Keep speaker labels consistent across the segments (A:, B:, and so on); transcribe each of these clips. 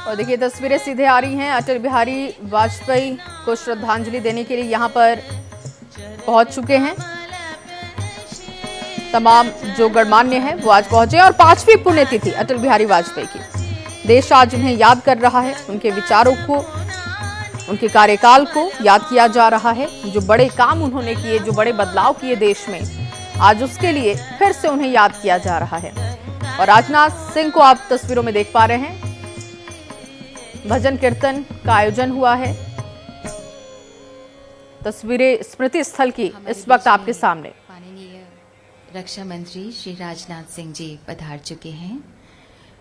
A: और देखिए तस्वीरें सीधे आ रही हैं। अटल बिहारी वाजपेयी को श्रद्धांजलि देने के लिए यहां पर पहुंच चुके हैं। तमाम जो गणमान्य हैं वो आज पहुंचे और 5वीं पुण्यतिथि अटल बिहारी वाजपेयी की देश आज उन्हें याद कर रहा है। उनके विचारों को, उनके कार्यकाल को याद किया जा रहा है। जो बड़े काम उन्होंने किए, जो बड़े बदलाव किए देश में, आज उसके लिए फिर से उन्हें याद किया जा रहा है। और राजनाथ सिंह को आप तस्वीरों में देख पा रहे हैं। भजन कीर्तन का आयोजन हुआ है। तस्वीरें स्मृति स्थल की इस वक्त आपके सामने।
B: माननीय रक्षा मंत्री श्री राजनाथ सिंह जी पधार चुके हैं।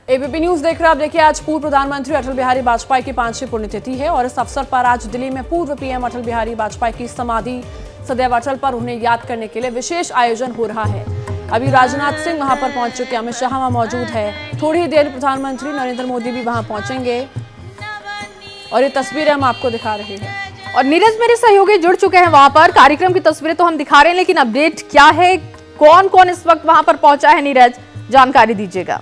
C: एबीपी न्यूज देख रहे हैं आप। देखिए, आज पूर्व प्रधानमंत्री अटल बिहारी वाजपेयी की 5वीं पुण्यतिथि है और इस अवसर पर आज दिल्ली में पूर्व पीएम अटल बिहारी वाजपेयी की समाधि सदैव अटल पर उन्हें याद करने के लिए विशेष आयोजन हो रहा है। अभी राजनाथ सिंह वहां पर पहुंच चुके हैं, अमित शाह वहां मौजूद है। थोड़ी ही देर प्रधानमंत्री नरेंद्र मोदी भी वहां पहुंचेंगे और ये तस्वीरें हम आपको दिखा रहे हैं।
A: और नीरज मेरे सहयोगी जुड़ चुके हैं वहां पर। कार्यक्रम की तस्वीरें तो हम दिखा रहे हैं, लेकिन अपडेट क्या है, कौन कौन इस वक्त वहां पर पहुंचा है? नीरज, जानकारी दीजिएगा।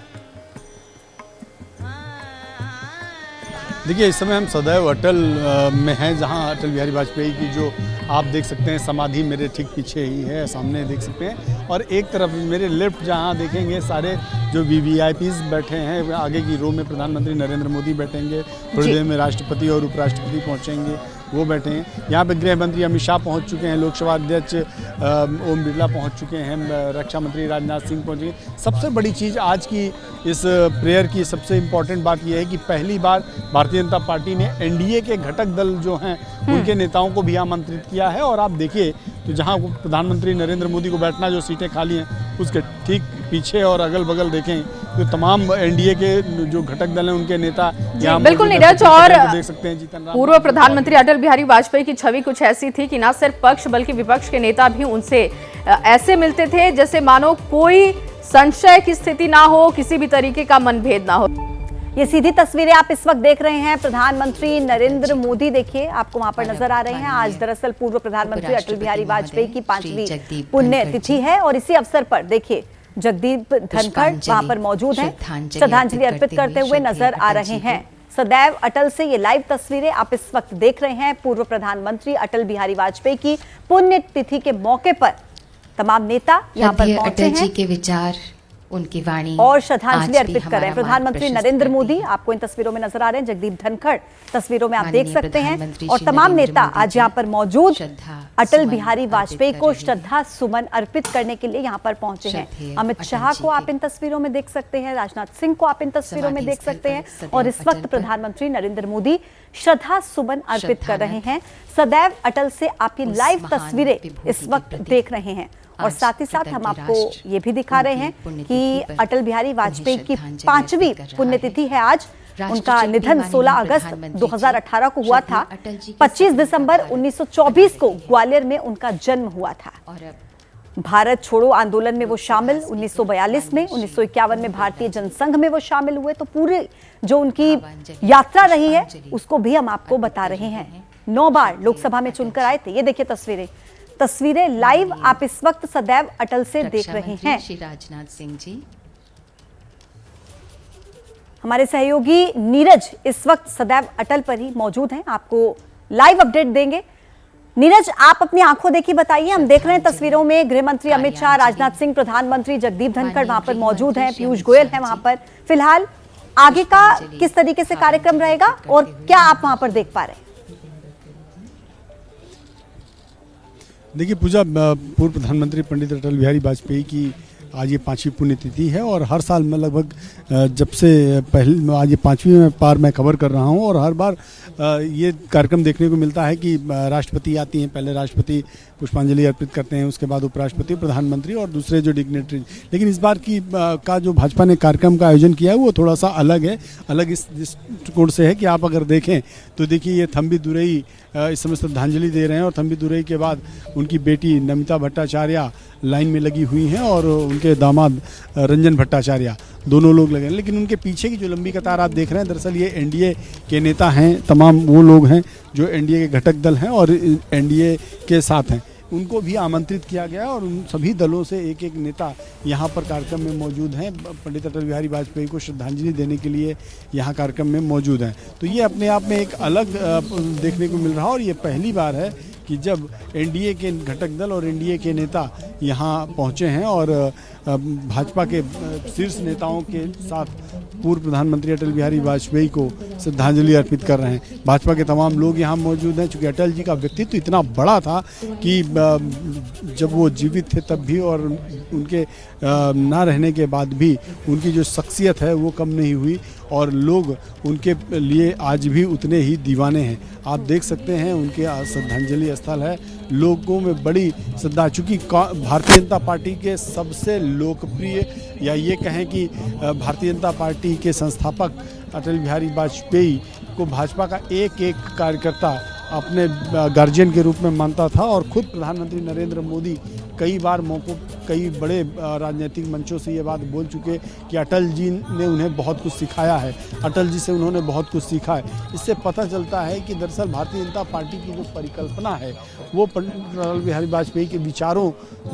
D: देखिए, इस समय हम सदैव अटल में हैं, जहां अटल बिहारी वाजपेयी की जो आप देख सकते हैं समाधि मेरे ठीक पीछे ही है, सामने देख सकते हैं। और एक तरफ मेरे लेफ्ट जहां देखेंगे सारे जो वीवीआईपीज बैठे हैं, आगे की रो में प्रधानमंत्री नरेंद्र मोदी बैठेंगे, थोड़ी देर में राष्ट्रपति और उपराष्ट्रपति पहुंचेंगे, वो बैठे हैं। यहाँ पे गृह मंत्री अमित शाह पहुंच चुके हैं, लोकसभा अध्यक्ष ओम बिरला पहुंच चुके हैं, रक्षा मंत्री राजनाथ सिंह पहुंचे। सबसे बड़ी चीज़ आज की इस प्रेयर की सबसे इम्पॉर्टेंट बात यह है कि पहली बार भारतीय जनता पार्टी ने एनडीए के घटक दल जो हैं उनके नेताओं को भी आमंत्रित किया है। और आप देखिए तो जहाँ प्रधानमंत्री नरेंद्र मोदी को बैठना जो सीटें खाली हैं उसके ठीक पीछे और अगल बगल देखें तो तमाम एनडीए के जो घटक दल हैं उनके नेता यहाँ
A: बिल्कुल नीरज। और
D: देख सकते हैं जीतन राम,
A: पूर्व प्रधानमंत्री अटल बिहारी वाजपेयी की छवि कुछ ऐसी थी कि न सिर्फ पक्ष बल्कि विपक्ष के नेता भी उनसे ऐसे मिलते थे जैसे मानो कोई संशय की स्थिति ना हो, किसी भी तरीके का मनभेद ना हो।
E: ये सीधी तस्वीरें आप इस वक्त देख रहे हैं। प्रधानमंत्री नरेंद्र मोदी देखिए आपको वहां पर नजर आ रहे हैं। आज दरअसल पूर्व प्रधानमंत्री अटल बिहारी वाजपेयी की 5वीं पुण्यतिथि है और इसी अवसर पर देखिए जगदीप धनखड़ वहां पर मौजूद हैं, श्रद्धांजलि अर्पित करते हुए नजर आ रहे हैं। सदैव अटल से ये लाइव तस्वीरें आप इस वक्त देख रहे हैं। पूर्व प्रधानमंत्री अटल बिहारी वाजपेयी की पुण्यतिथि के मौके पर तमाम नेता यहाँ पर पहुंचे हैं,
B: अटल जी के विचार, उनकी वाणी
E: और श्रद्धांजलि अर्पित कर रहे हैं। प्रधानमंत्री नरेंद्र मोदी आपको इन तस्वीरों में नजर आ रहे हैं, जगदीप धनखड़ तस्वीरों में आप देख सकते हैं, और तमाम नेता आज यहाँ पर मौजूद अटल बिहारी वाजपेयी को श्रद्धा सुमन अर्पित करने के लिए यहाँ पर पहुंचे हैं। अमित शाह को आप इन तस्वीरों में देख सकते हैं, राजनाथ सिंह को आप इन तस्वीरों में देख सकते हैं, और इस वक्त प्रधानमंत्री नरेंद्र मोदी श्रद्धा सुमन अर्पित कर रहे हैं। सदैव अटल से आप ये लाइव तस्वीरें इस वक्त देख रहे हैं। और साथ ही साथ हम आपको ये भी दिखा रहे हैं कि अटल बिहारी वाजपेयी की 5वीं पुण्यतिथि है आज। उनका निधन 16 अगस्त 2018 को हुआ था। 25 दिसंबर 1924 को ग्वालियर में उनका जन्म हुआ था। भारत छोड़ो आंदोलन में वो शामिल 1942 में, 1951 में भारतीय जनसंघ में वो शामिल हुए। तो पूरी जो उनकी यात्रा रही है उसको भी हम आपको बता रहे हैं। 9 बार लोकसभा में चुनकर आए थे। ये देखिए तस्वीरें लाइव आप इस वक्त सदैव अटल से देख रहे हैं।
B: श्री राजनाथ सिंह जी,
E: हमारे सहयोगी नीरज इस वक्त सदैव अटल पर ही मौजूद हैं, आपको लाइव अपडेट देंगे। नीरज, आप अपनी आंखों देखी बताइए। हम देख रहे हैं तस्वीरों में गृह मंत्री अमित शाह, राजनाथ सिंह, प्रधानमंत्री जगदीप धनखड़ वहां पर मौजूद हैं, पीयूष गोयल हैं वहां पर। फिलहाल आगे का किस तरीके से कार्यक्रम रहेगा और क्या आप वहां पर देख पा रहे हैं?
D: देखिए पूजा, पूर्व प्रधानमंत्री पंडित अटल बिहारी वाजपेयी की आज ये 5वीं पुण्यतिथि है और हर साल मैं लगभग जब से पहले आज ये 5वीं बार मैं कवर कर रहा हूँ और हर बार ये कार्यक्रम देखने को मिलता है कि राष्ट्रपति आती हैं, पहले राष्ट्रपति पुष्पांजलि अर्पित करते हैं, उसके बाद उपराष्ट्रपति, प्रधानमंत्री और दूसरे जो डिग्नेटरी। लेकिन इस बार की का जो भाजपा ने कार्यक्रम का आयोजन किया है वो थोड़ा सा अलग है। अलग इस दृष्टिकोण से है कि आप अगर देखें तो देखिए ये थम्बी दुरई इस समय श्रद्धांजलि दे रहे हैं और थम्बी दुरई के बाद उनकी बेटी नमिता भट्टाचार्य लाइन में लगी हुई हैं और उनके दामाद रंजन भट्टाचार्य दोनों लोग लगे हैं। लेकिन उनके पीछे की जो लंबी कतार आप देख रहे हैं, दरअसल ये एनडीए के नेता हैं, तमाम वो लोग हैं जो एनडीए के घटक दल हैं और एनडीए के साथ हैं। उनको भी आमंत्रित किया गया और उन सभी दलों से एक एक नेता यहाँ पर कार्यक्रम में मौजूद हैं। पंडित अटल बिहारी वाजपेयी को श्रद्धांजलि देने के लिए यहाँ कार्यक्रम में मौजूद हैं। तो ये अपने आप में एक अलग देखने को मिल रहा है और ये पहली बार है कि जब एनडीए के घटक दल और एनडीए के नेता यहाँ पहुँचे हैं और भाजपा के शीर्ष नेताओं के साथ पूर्व प्रधानमंत्री अटल बिहारी वाजपेयी को श्रद्धांजलि अर्पित कर रहे हैं। भाजपा के तमाम लोग यहाँ मौजूद हैं। चूँकि अटल जी का व्यक्तित्व इतना बड़ा था कि जब वो जीवित थे तब भी और उनके ना रहने के बाद भी उनकी जो शख्सियत है वो कम नहीं हुई और लोग उनके लिए आज भी उतने ही दीवाने हैं। आप देख सकते हैं उनके श्रद्धांजलि स्थल है, लोगों में बड़ी श्रद्धा। चूँकि भारतीय जनता पार्टी के सबसे लोकप्रिय या ये कहें कि भारतीय जनता पार्टी के संस्थापक अटल बिहारी वाजपेयी को भाजपा का एक एक कार्यकर्ता अपने गार्जियन के रूप में मानता था और खुद प्रधानमंत्री नरेंद्र मोदी कई बार मौकों कई बड़े राजनीतिक मंचों से ये बात बोल चुके कि अटल जी ने उन्हें बहुत कुछ सिखाया है, अटल जी से उन्होंने बहुत कुछ सीखा है। इससे पता चलता है कि दरअसल भारतीय जनता पार्टी की जो परिकल्पना है वो अटल बिहारी वाजपेयी के विचारों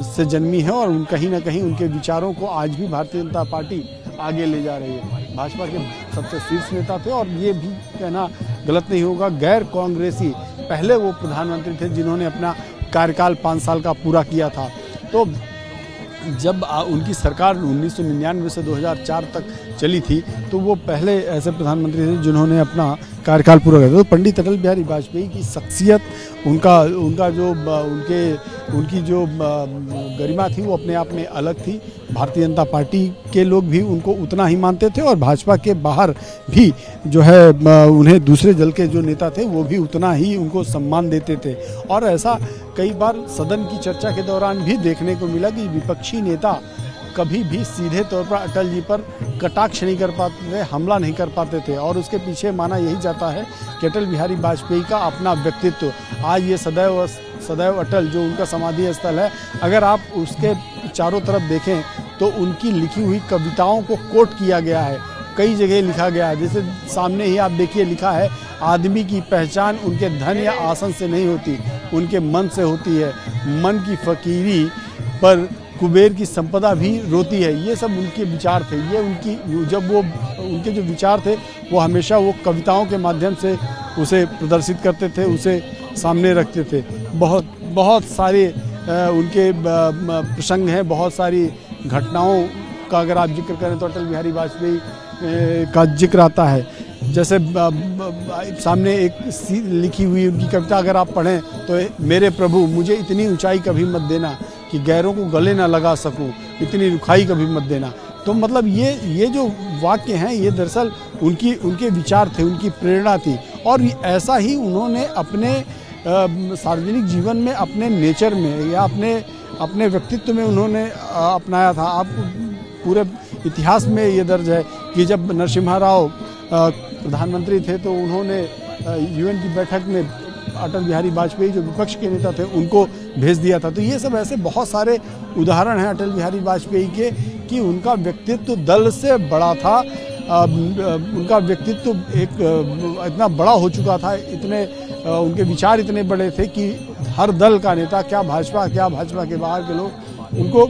D: से जन्मी है और कहीं ना कहीं उनके विचारों को आज भी भारतीय जनता पार्टी आगे ले जा रही है। भाजपा के सबसे शीर्ष नेता थे और ये भी कहना गलत नहीं होगा, गैर कांग्रेसी पहले वो प्रधानमंत्री थे जिन्होंने अपना कार्यकाल 5 साल का पूरा किया था। तो जब उनकी सरकार 1999 से 2004 तक चली थी तो वो पहले ऐसे प्रधानमंत्री थे जिन्होंने अपना कार्यकाल पूरा किया। तो पंडित अटल बिहारी वाजपेयी की शख्सियत, उनका जो उनकी जो गरिमा थी वो अपने आप में अलग थी। भारतीय जनता पार्टी के लोग भी उनको उतना ही मानते थे और भाजपा के बाहर भी जो है उन्हें दूसरे दल के जो नेता थे वो भी उतना ही उनको सम्मान देते थे। और ऐसा कई बार सदन की चर्चा के दौरान भी देखने को मिला कि विपक्षी नेता कभी भी सीधे तौर पर अटल जी पर कटाक्ष नहीं कर पाते थे, हमला नहीं कर पाते थे और उसके पीछे माना यही जाता है कि अटल बिहारी वाजपेयी का अपना व्यक्तित्व आज ये सदैव अटल जो उनका समाधि स्थल है, अगर आप उसके चारों तरफ देखें तो उनकी लिखी हुई कविताओं को कोट किया गया है, कई जगह लिखा गया है। जैसे सामने ही आप देखिए लिखा है, आदमी की पहचान उनके धन या आसन से नहीं होती, उनके मन से होती है। मन की फकीरी पर कुबेर की संपदा भी रोती है। ये सब उनके विचार थे। ये उनके जो विचार थे वो हमेशा वो कविताओं के माध्यम से उसे प्रदर्शित करते थे, उसे सामने रखते थे। बहुत सारे उनके प्रसंग हैं, बहुत सारी घटनाओं का अगर आप जिक्र करें तो अटल बिहारी वाजपेयी का जिक्र आता है। जैसे सामने एक लिखी हुई उनकी कविता अगर आप पढ़ें तो, मेरे प्रभु मुझे इतनी ऊंचाई कभी मत देना कि गैरों को गले ना लगा सकूं, इतनी रुखाई कभी मत देना। तो मतलब ये जो वाक्य हैं ये दरअसल उनके विचार थे, उनकी प्रेरणा थी और ऐसा ही उन्होंने अपने सार्वजनिक जीवन में, अपने नेचर में या अपने व्यक्तित्व में उन्होंने अपनाया था। आप पूरे इतिहास में ये दर्ज है कि जब नरसिम्हा राव प्रधानमंत्री थे तो उन्होंने यूएन की बैठक में अटल बिहारी वाजपेयी जो विपक्ष के नेता थे उनको भेज दिया था। तो ये सब ऐसे बहुत सारे उदाहरण हैं अटल बिहारी वाजपेयी के कि उनका व्यक्तित्व दल से बड़ा था। उनका व्यक्तित्व इतना बड़ा हो चुका था, उनके विचार इतने बड़े थे कि हर दल का नेता, क्या भाजपा के बाहर के लोग उनको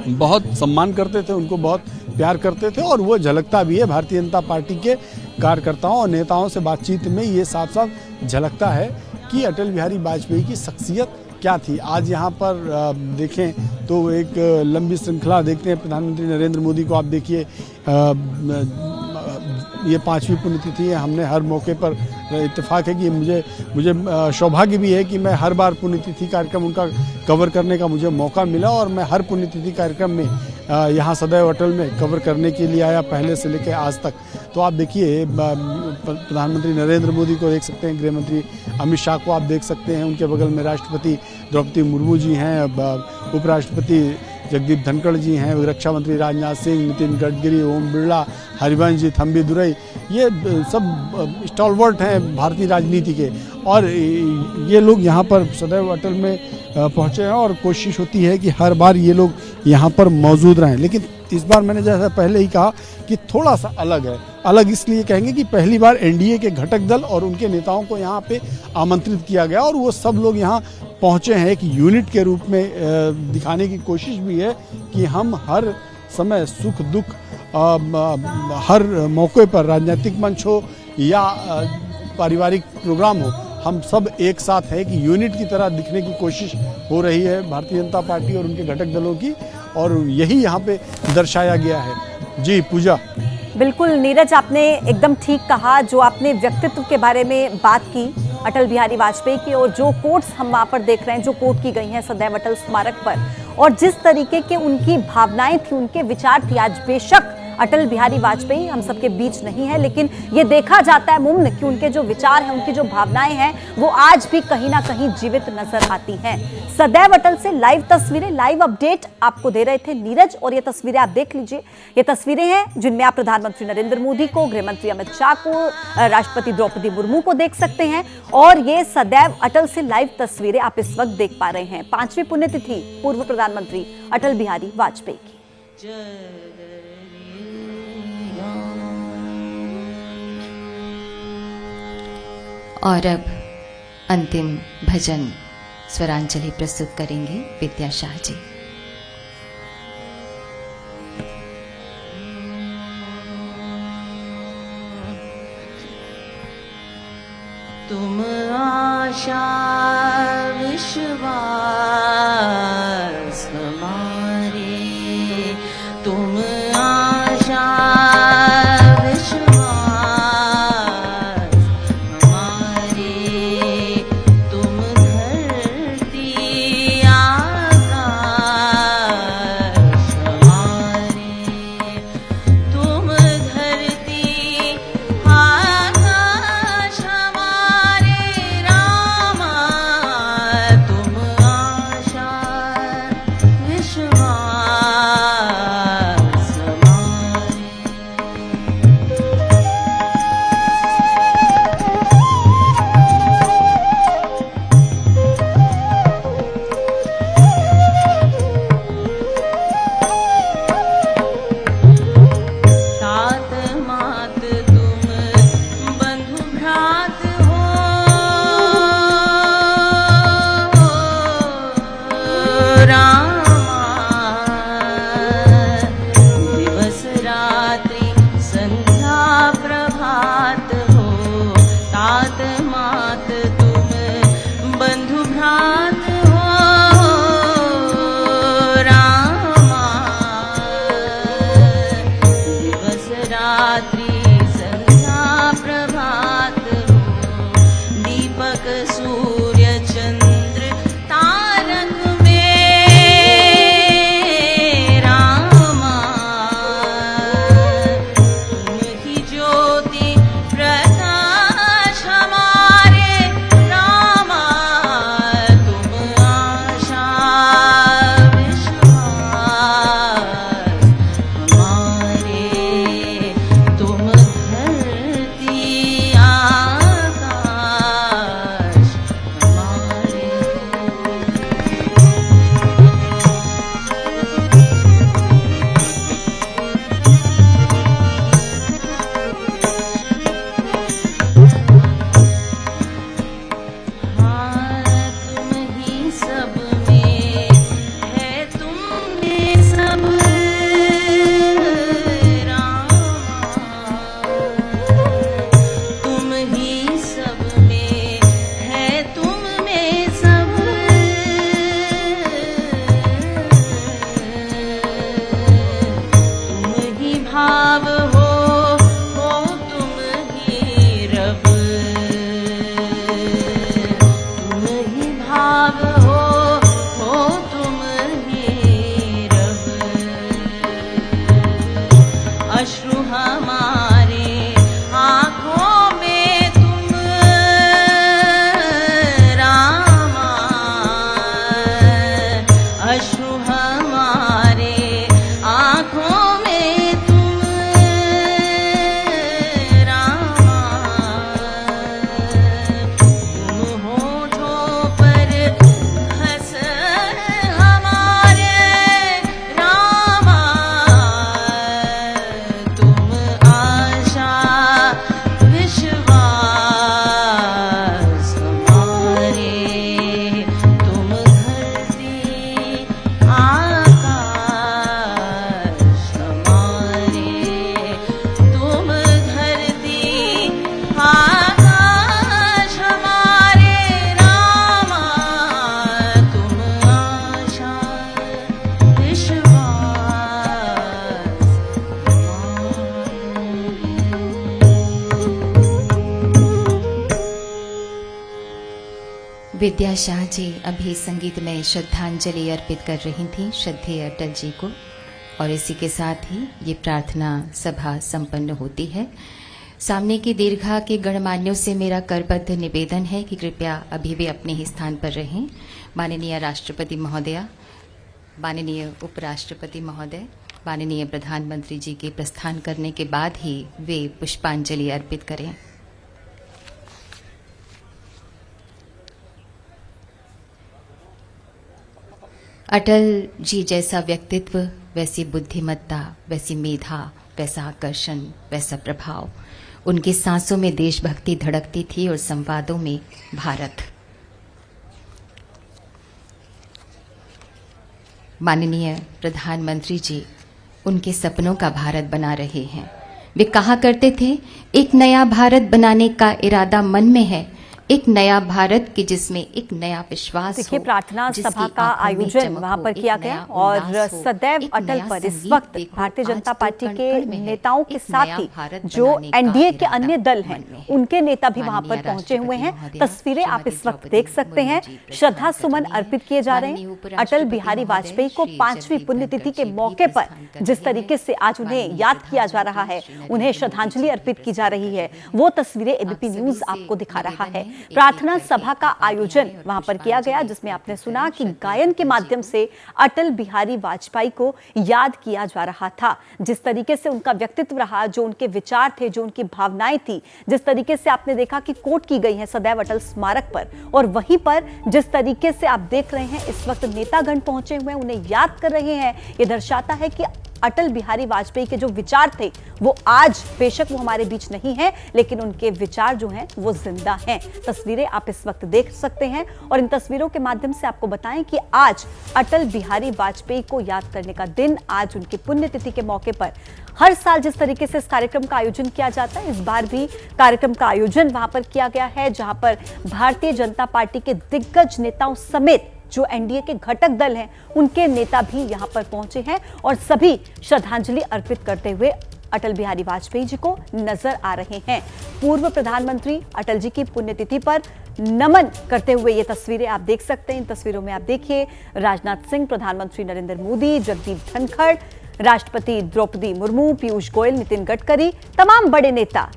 D: बहुत सम्मान करते थे, उनको बहुत प्यार करते थे और वो झलकता भी है भारतीय जनता पार्टी के कार्यकर्ताओं और नेताओं से बातचीत में ये साफ साफ झलकता है कि अटल बिहारी वाजपेयी की शख्सियत क्या थी। आज यहाँ पर देखें तो एक लंबी श्रृंखला देखते हैं। प्रधानमंत्री नरेंद्र मोदी को आप देखिए, ये 5वीं पुण्यतिथि है। हमने हर मौके पर इत्तेफाक है कि मुझे सौभाग्य भी है कि मैं हर बार पुण्यतिथि कार्यक्रम उनका कवर करने का मुझे मौका मिला और मैं हर पुण्यतिथि कार्यक्रम में यहाँ सदैव अटल में कवर करने के लिए आया, पहले से लेकर आज तक। तो आप देखिए प्रधानमंत्री नरेंद्र मोदी को देख सकते हैं, गृह मंत्री अमित शाह को आप देख सकते हैं, उनके बगल में राष्ट्रपति द्रौपदी मुर्मू जी हैं, उपराष्ट्रपति जगदीप धनखड़ जी हैं, रक्षा मंत्री राजनाथ सिंह, नितिन गडकरी, ओम बिरला, हरिवंश जी, थम्बी दुरई, ये सब स्टॉलवर्ट हैं भारतीय राजनीति के और ये लोग यहाँ पर सदैव अटल में पहुँचे हैं और कोशिश होती है कि हर बार ये लोग यहाँ पर मौजूद रहें। लेकिन इस बार मैंने जैसा पहले ही कहा कि थोड़ा सा अलग है। अलग इसलिए कहेंगे कि पहली बार एनडीए के घटक दल और उनके नेताओं को यहाँ पे आमंत्रित किया गया और वो सब लोग यहाँ पहुँचे हैं एक यूनिट के रूप में दिखाने की कोशिश भी है कि हम हर समय सुख दुख हर मौके पर राजनीतिक मंच हो या पारिवारिक प्रोग्राम हो, हम सब एक साथ है कि यूनिट की तरह दिखने की कोशिश हो रही है भारतीय जनता पार्टी और उनके घटक दलों की, और यही यहाँ पे दर्शाया गया है। जी पूजा।
E: बिल्कुल नीरज, आपने एकदम ठीक कहा। जो आपने व्यक्तित्व के बारे में बात की अटल बिहारी वाजपेयी की, और जो कोट्स हम वहाँ पर देख रहे हैं, जो कोट की गई हैं सदैव अटल स्मारक पर, और जिस तरीके के उनकी भावनाएं थी, उनके विचार थे। आज बेशक अटल बिहारी वाजपेयी हम सबके बीच नहीं है, लेकिन ये देखा जाता है मुमकिन कि उनके जो विचार हैं, उनकी जो भावनाएं हैं, वो आज भी कहीं ना कहीं जीवित नजर आती हैं। सदैव अटल से लाइव तस्वीरें, लाइव अपडेट आपको दे रहे थे नीरज, और ये तस्वीरें आप देख लीजिए। ये तस्वीरें हैं जिनमें आप प्रधानमंत्री नरेंद्र मोदी को, गृह मंत्री अमित शाह को, राष्ट्रपति द्रौपदी मुर्मू को देख सकते हैं, और ये सदैव अटल से लाइव तस्वीरें आप इस वक्त देख पा रहे हैं। 5वीं पुण्यतिथि पूर्व प्रधानमंत्री अटल बिहारी वाजपेयी की।
B: और अब अंतिम भजन स्वरांजलि प्रस्तुत करेंगे विद्या शाह जी।
F: तुम आशा विश्वास हमारे, तुम आशा
B: विद्या शाह जी अभी संगीत में श्रद्धांजलि अर्पित कर रही थी श्रद्धेय अटल जी को, और इसी के साथ ही ये प्रार्थना सभा संपन्न होती है। सामने की दीर्घा के गणमान्यों से मेरा करबद्ध निवेदन है कि कृपया अभी भी अपने ही स्थान पर रहें। माननीय राष्ट्रपति महोदया, माननीय उपराष्ट्रपति महोदय, माननीय प्रधानमंत्री जी के प्रस्थान करने के बाद ही वे पुष्पांजलि अर्पित करें। अटल जी जैसा व्यक्तित्व, वैसी बुद्धिमत्ता, वैसी मेधा, वैसा आकर्षण, वैसा प्रभाव, उनकी सांसों में देशभक्ति धड़कती थी और संवादों में भारत। माननीय प्रधानमंत्री जी उनके सपनों का भारत बना रहे हैं। वे कहा करते थे, एक नया भारत बनाने का इरादा मन में है, एक नया भारत की जिसमें एक नया विश्वास
E: देखिए, प्रार्थना सभा का आयोजन वहां पर किया गया और सदैव अटल पर इस वक्त भारतीय जनता पार्टी के नेताओं के साथ ही जो एनडीए के अन्य दल हैं उनके नेता भी वहां पर पहुंचे हुए हैं। तस्वीरें आप इस वक्त देख सकते हैं। श्रद्धा सुमन अर्पित किए जा रहे हैं अटल बिहारी वाजपेयी को 5वीं पुण्यतिथि के मौके पर। जिस तरीके से आज उन्हें याद किया जा रहा है, उन्हें श्रद्धांजलि अर्पित की जा रही है, वो तस्वीरें एबीपी न्यूज आपको दिखा रहा है। प्रार्थना सभा का आयोजन वहां पर किया गया जिसमें आपने सुना कि गायन के माध्यम से अटल बिहारी वाजपेयी को याद किया जा रहा था। जिस तरीके से उनका व्यक्तित्व रहा, जो उनके विचार थे, जो उनकी भावनाएं थी, जिस तरीके से आपने देखा कि कोट की गई है सदैव अटल स्मारक पर, और वहीं पर जिस तरीके से आप देख रहे हैं इस वक्त नेतागण पहुंचे हुए हैं, उन्हें याद कर रहे हैं। ये दर्शाता है कि अटल बिहारी वाजपेयी के जो विचार थे वो आज, बेशक वो हमारे बीच नहीं है, लेकिन उनके विचार जो हैं वो जिंदा हैं। तस्वीरें आप इस वक्त देख सकते हैं और इन तस्वीरों के माध्यम से आपको बताएं कि आज अटल बिहारी वाजपेयी को याद करने का दिन, आज उनकी पुण्यतिथि के मौके पर हर साल जिस तरीके से इस कार्यक्रम का आयोजन किया जाता है, इस बार भी कार्यक्रम का आयोजन वहां पर किया गया है जहां पर भारतीय जनता पार्टी के दिग्गज नेताओं समेत जो एनडीए के घटक दल हैं उनके नेता भी यहां पर पहुंचे हैं और सभी श्रद्धांजलि अर्पित करते हुए अटल बिहारी वाजपेयी जी को नजर आ रहे हैं। पूर्व प्रधानमंत्री अटल जी की पुण्यतिथि पर नमन करते हुए ये तस्वीरें आप देख सकते हैं। इन तस्वीरों में आप देखिए राजनाथ सिंह, प्रधानमंत्री नरेंद्र मोदी, जगदीप धनखड़, राष्ट्रपति द्रौपदी मुर्मू, पीयूष गोयल, नितिन गडकरी, तमाम बड़े नेता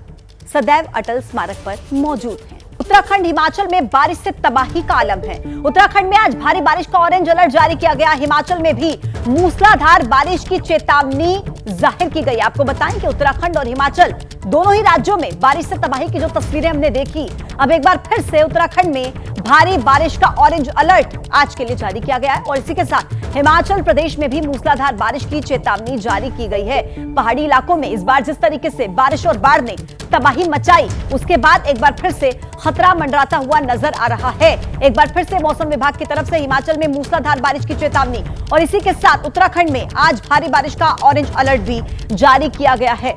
E: सदैव अटल स्मारक पर मौजूद हैं। उत्तराखंड, हिमाचल में बारिश से तबाही का आलम है। उत्तराखंड में आज भारी बारिश का ऑरेंज अलर्ट जारी किया गया। हिमाचल में भी मूसलाधार बारिश की चेतावनी जाहिर की गई। आपको बताएं कि उत्तराखंड और हिमाचल दोनों ही राज्यों में बारिश से तबाही की जो तस्वीरें हमने देखी, अब एक बार फिर से उत्तराखंड में भारी बारिश का ऑरेंज अलर्ट आज के लिए जारी किया गया है और इसी के साथ हिमाचल प्रदेश में भी मूसलाधार बारिश की चेतावनी जारी की गई है। पहाड़ी इलाकों में इस बार जिस तरीके से बारिश और बाढ़ ने तबाही मचाई, उसके बाद एक बार फिर से खतरा मंडराता हुआ नजर आ रहा है। एक बार फिर से मौसम विभाग की तरफ से हिमाचल में मूसलाधार बारिश की चेतावनी और इसी के साथ उत्तराखंड में आज भारी बारिश का ऑरेंज अलर्ट भी जारी किया गया है।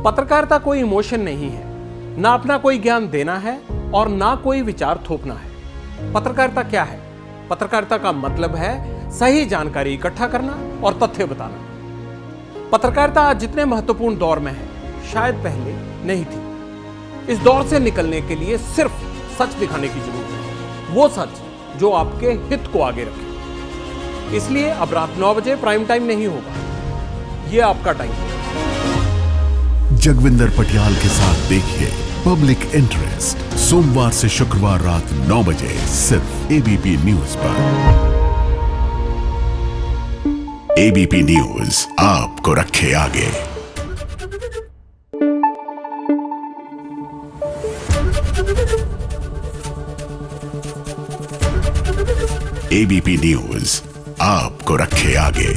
G: पत्रकारिता कोई इमोशन नहीं है, ना अपना कोई ज्ञान देना है और ना कोई विचार थोपना है। पत्रकारिता क्या है? पत्रकारिता का मतलब है सही जानकारी इकट्ठा करना और तथ्य बताना। पत्रकारिता आज जितने महत्वपूर्ण दौर में है, शायद पहले नहीं थी। इस दौर से निकलने के लिए सिर्फ सच दिखाने की जरूरत है, वो सच जो आपके हित को आगे रखे। इसलिए अब रात 9 बजे प्राइम टाइम नहीं होगा, ये आपका टाइम है।
H: जगविंदर पटियाल के साथ देखिए पब्लिक इंटरेस्ट, सोमवार से शुक्रवार रात 9 बजे सिर्फ एबीपी न्यूज पर। एबीपी न्यूज आपको रखे आगे। एबीपी न्यूज आपको रखे आगे।